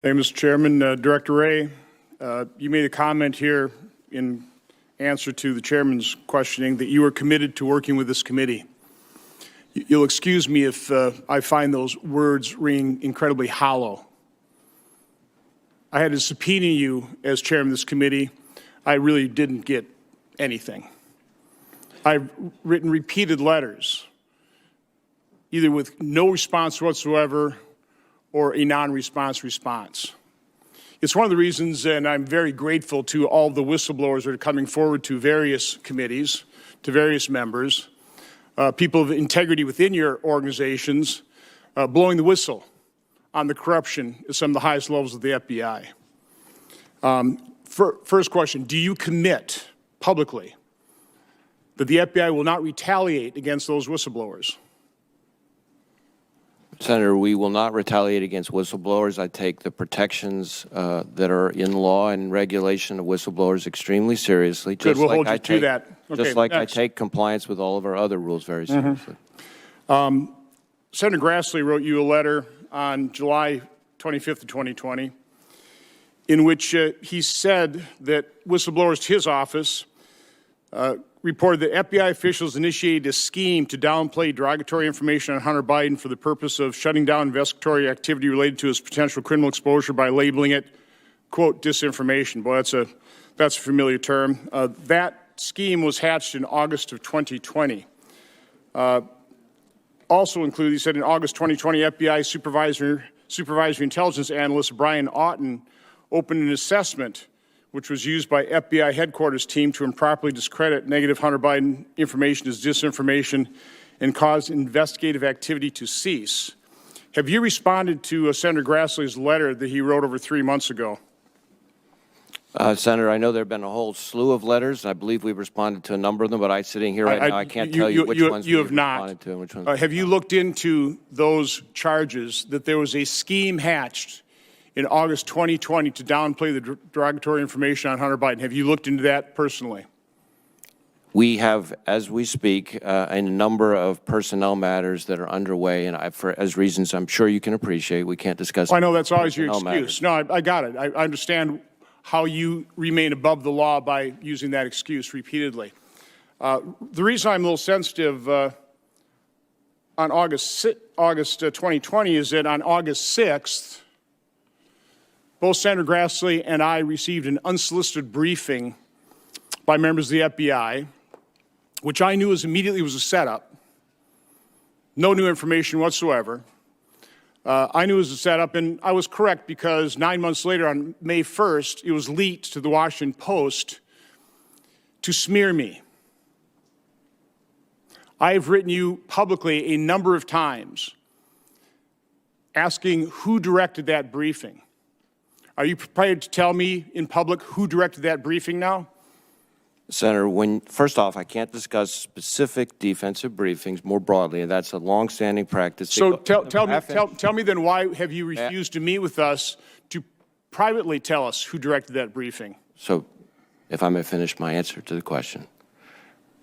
Thank you, Mr. Chairman. Director Wray, you made a comment here in answer to the chairman's questioning that you are committed to working with this committee. You'll excuse me if I find those words ring incredibly hollow. I had to subpoena you as chairman of this committee. I really didn't get anything. I've written repeated letters, either with no response whatsoever or a non-response response. It's one of the reasons, and I'm very grateful to all the whistleblowers that are coming forward to various committees, to various members, people of integrity within your organizations, blowing the whistle on the corruption at some of the highest levels of the FBI. First question, do you commit publicly that the FBI will not retaliate against those whistleblowers? Senator, we will not retaliate against whistleblowers. I take the protections that are in law and regulation of whistleblowers extremely seriously. Good, we'll hold you to that. Okay, just like next. I take compliance with all of our other rules very seriously. Senator Grassley wrote you a letter on July 25th of 2020 in which he said that whistleblowers to his office reported that FBI officials initiated a scheme to downplay derogatory information on Hunter Biden for the purpose of shutting down investigatory activity related to his potential criminal exposure by labeling it, quote, disinformation. Boy, that's a familiar term. That scheme was hatched in August of 2020. Also included, he said, in August 2020, FBI supervisory intelligence analyst Brian Auten opened an assessment which was used by FBI headquarters team to improperly discredit negative Hunter Biden information as disinformation and cause investigative activity to cease. Have you responded to Senator Grassley's letter that he wrote over 3 months ago? Senator, I know there have been a whole slew of letters. I believe we've responded to a number of them, but sitting here right now, I can't tell you which ones we've responded to and which ones. Have you looked into those charges that there was a scheme hatched in August 2020 to downplay the derogatory information on Hunter Biden? Have you looked into that personally? We have, as we speak, a number of personnel matters that are underway, and for as reasons I'm sure you can appreciate, we can't discuss. Well, I know that's always your excuse. Matters. No, I got it. I understand how you remain above the law by using that excuse repeatedly. The reason I'm a little sensitive on August 2020 is that on August 6th, both Senator Grassley and I received an unsolicited briefing by members of the FBI, which I knew immediately was a setup. No new information whatsoever. I knew it was a setup, and I was correct because 9 months later, on May 1st, it was leaked to the Washington Post to smear me. I have written you publicly a number of times asking who directed that briefing. Are you prepared to tell me in public who directed that briefing now? Senator, first off, I can't discuss specific defensive briefings more broadly, and that's a longstanding practice. So tell me then, why have you refused to meet with us to privately tell us who directed that briefing? So, if I may finish my answer to the question.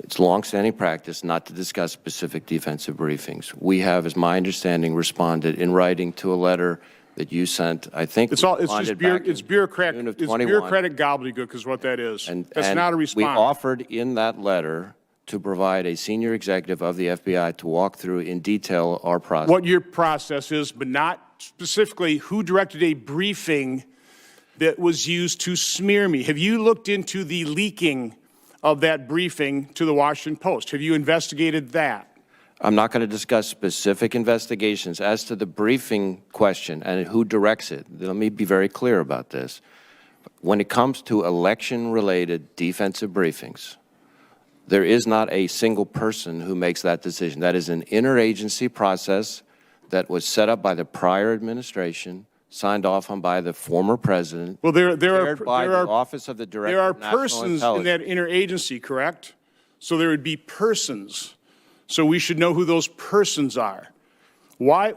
It's longstanding practice not to discuss specific defensive briefings. We have, as my understanding, responded in writing to a letter that you sent. I think it's bureaucratic gobbledygook is what that is. That's not a response. We offered in that letter to provide a senior executive of the FBI to walk through in detail our process. What your process is, but not specifically who directed a briefing that was used to smear me. Have you looked into the leaking of that briefing to the Washington Post? Have you investigated that? I'm not going to discuss specific investigations. As to the briefing question and who directs it, let me be very clear about this. When it comes to election-related defensive briefings, there is not a single person who makes that decision. That is an interagency process that was set up by the prior administration, signed off on by the former president. Well, there are Office of the Director of National persons in that interagency, correct? So there would be persons. So we should know who those persons are. Why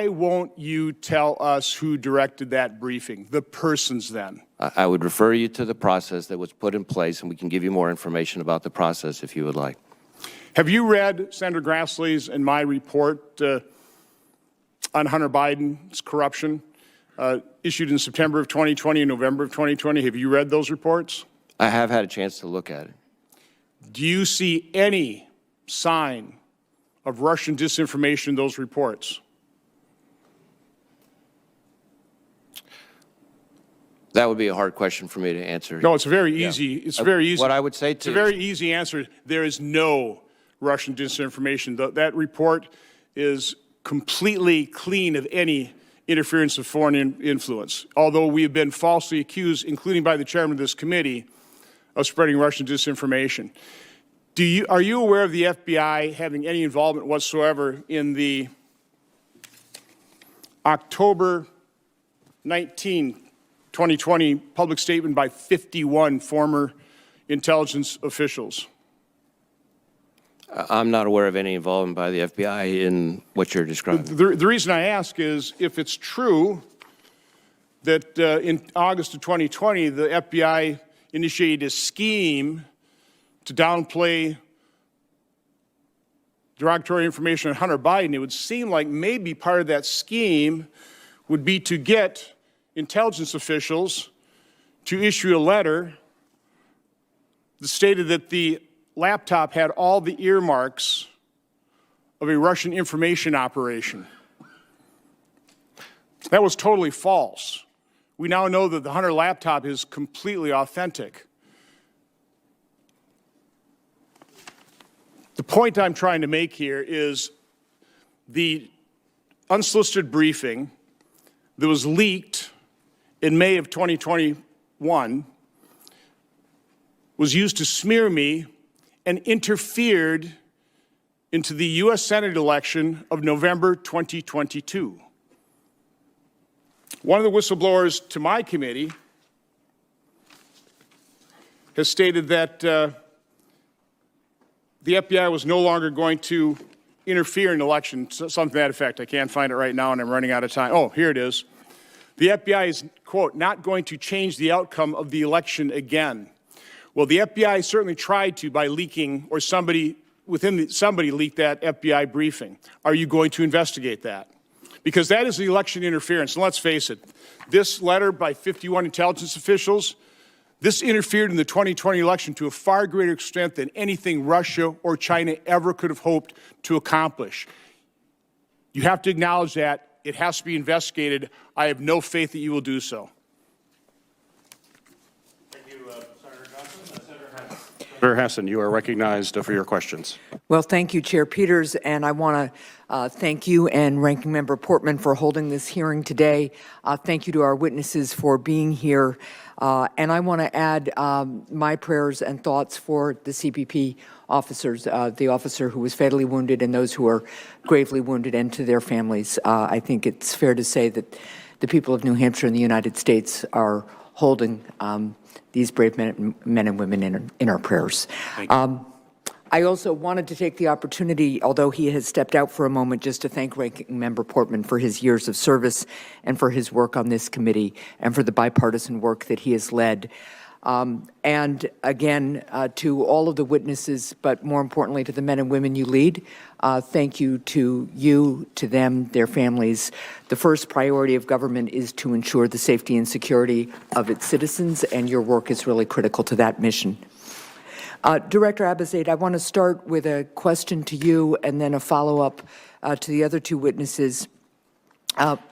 won't you tell us who directed that briefing, the persons then? I would refer you to the process that was put in place, and we can give you more information about the process if you would like. Have you read Senator Grassley's and my report on Hunter Biden's corruption? issued in September of 2020 and November of 2020. Have you read those reports? I have had a chance to look at it. Do you see any sign of Russian disinformation in those reports? That would be a hard question for me to answer. No, it's very easy. It's very easy. What I would say It's a very easy answer. There is no Russian disinformation. That report is completely clean of any interference of foreign influence, although we have been falsely accused, including by the chairman of this committee, of spreading Russian disinformation. Are you aware of the FBI having any involvement whatsoever in the October 19, 2020 public statement by 51 former intelligence officials? I'm not aware of any involvement by the FBI in what you're describing. The reason I ask is if it's true that in August of 2020, the FBI initiated a scheme to downplay derogatory information on Hunter Biden, it would seem like maybe part of that scheme would be to get intelligence officials to issue a letter that stated that the laptop had all the earmarks of a Russian information operation. That was totally false. We now know that the Hunter laptop is completely authentic. The point I'm trying to make here is the unsolicited briefing that was leaked in May of 2021 was used to smear me and interfered into the U.S. Senate election of November 2022. One of the whistleblowers to my committee has stated that the FBI was no longer going to interfere in the election, something to that effect. I can't find it right now, and I'm running out of time. Oh, here it is. The FBI is, quote, not going to change the outcome of the election again. Well, the FBI certainly tried to by leaking, or somebody leaked that FBI briefing. Are you going to investigate that? Because that is the election interference. And let's face it, this letter by 51 intelligence officials, this interfered in the 2020 election to a far greater extent than anything Russia or China ever could have hoped to accomplish. You have to acknowledge that. It has to be investigated. I have no faith that you will do so. Thank you, Senator Johnson. Senator Hassan, you are recognized for your questions. Well, thank you, Chair Peters, and I want to thank you and Ranking Member Portman for holding this hearing today. Thank you to our witnesses for being here, and I want to add my prayers and thoughts for the CBP officers, the officer who was fatally wounded and those who are gravely wounded, and to their families. I think it's fair to say that the people of New Hampshire and the United States are holding these brave men and women in our prayers. I also wanted to take the opportunity, although he has stepped out for a moment, just to thank Ranking Member Portman for his years of service and for his work on this committee and for the bipartisan work that he has led. And again, to all of the witnesses, but more importantly to the men and women you lead, thank you, to them, their families. The first priority of government is to ensure the safety and security of its citizens, and your work is really critical to that mission. Director Abizaid, I want to start with a question to you and then a follow-up to the other two witnesses.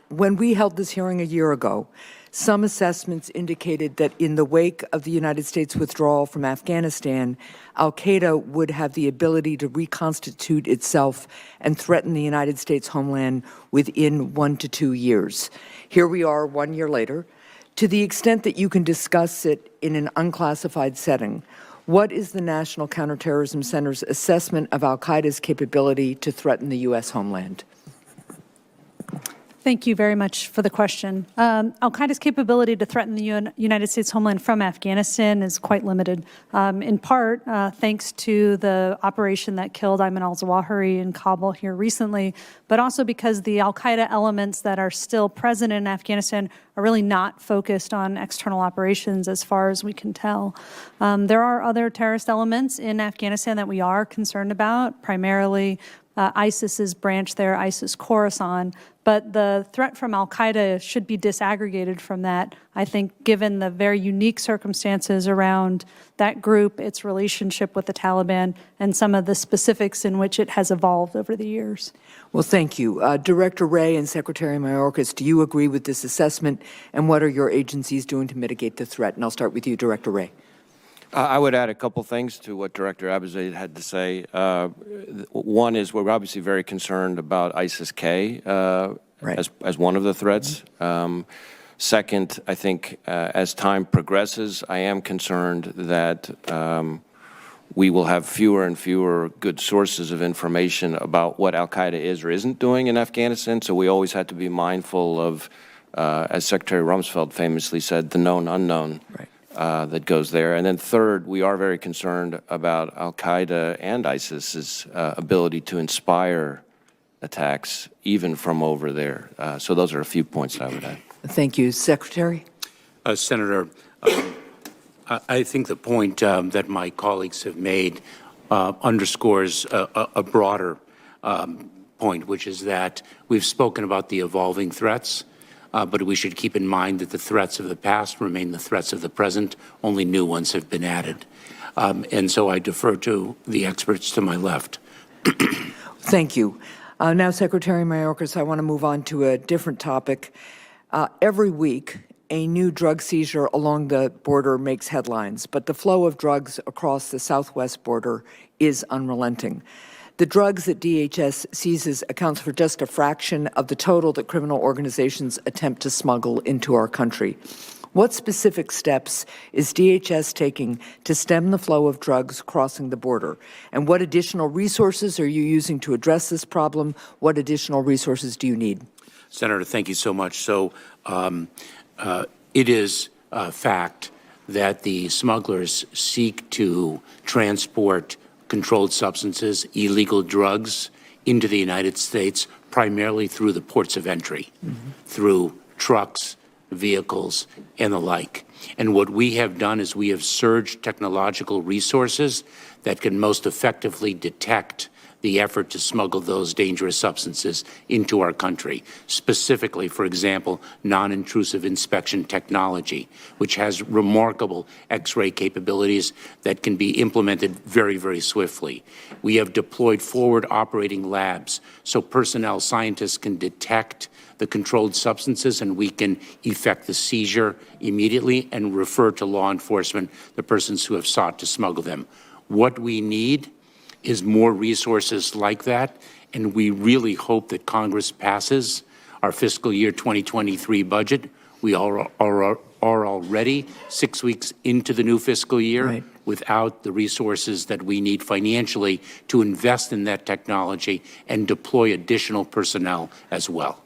When we held this hearing a year ago, some assessments indicated that in the wake of the United States withdrawal from Afghanistan, al-Qaeda would have the ability to reconstitute itself and threaten the United States homeland within 1 to 2 years. Here we are 1 year later. To the extent that you can discuss it in an unclassified setting, what is the National Counterterrorism Center's assessment of al-Qaeda's capability to threaten the U.S. homeland? Thank you very much for the question. Al-Qaeda's capability to threaten the United States homeland from Afghanistan is quite limited, in part thanks to the operation that killed Ayman al-Zawahiri in Kabul here recently, but also because the al-Qaeda elements that are still present in Afghanistan are really not focused on external operations as far as we can tell. There are other terrorist elements in Afghanistan that we are concerned about, primarily ISIS's branch there, ISIS Khorasan, but the threat from al-Qaeda should be disaggregated from that. I think given the very unique circumstances around that group, its relationship with the Taliban, and some of the specifics in which it has evolved over the years. Well, thank you. Director Wray and Secretary Mayorkas, do you agree with this assessment, and what are your agencies doing to mitigate the threat? And I'll start with you, Director Wray. I would add a couple things to what Director Abizaid had to say. One is we're obviously very concerned about ISIS-K as one of the threats. Second, I think as time progresses, I am concerned that we will have fewer and fewer good sources of information about what al-Qaeda is or isn't doing in Afghanistan, so we always have to be mindful of, as Secretary Rumsfeld famously said, the known unknown. Right. That goes there. And then third, we are very concerned about al-Qaeda and ISIS's ability to inspire attacks even from over there. So those are a few points that I would add. Thank you. Secretary? Senator, I think the point that my colleagues have made underscores a broader point, which is that we've spoken about the evolving threats, but we should keep in mind that the threats of the past remain the threats of the present. Only new ones have been added. And so I defer to the experts to my left. Thank you. Now, Secretary Mayorkas, I want to move on to a different topic. Every week, a new drug seizure along the border makes headlines, but the flow of drugs across the southwest border is unrelenting. The drugs that DHS seizes accounts for just a fraction of the total that criminal organizations attempt to smuggle into our country. What specific steps is DHS taking to stem the flow of drugs crossing the border? And what additional resources are you using to address this problem? What additional resources do you need? Senator, thank you so much. So it is a fact that the smugglers seek to transport controlled substances, illegal drugs into the United States, primarily through the ports of entry, through trucks, vehicles, and the like. And what we have done is we have surged technological resources that can most effectively detect the effort to smuggle those dangerous substances into our country. Specifically, for example, non-intrusive inspection technology, which has remarkable X-ray capabilities that can be implemented very, very swiftly. We have deployed forward operating labs so personnel scientists can detect the controlled substances and we can effect the seizure immediately and refer to law enforcement the persons who have sought to smuggle them. What we need is more resources like that, and we really hope that Congress passes our fiscal year 2023 budget. We are already 6 weeks into the new fiscal year without the resources that we need financially to invest in that technology and deploy additional personnel as well.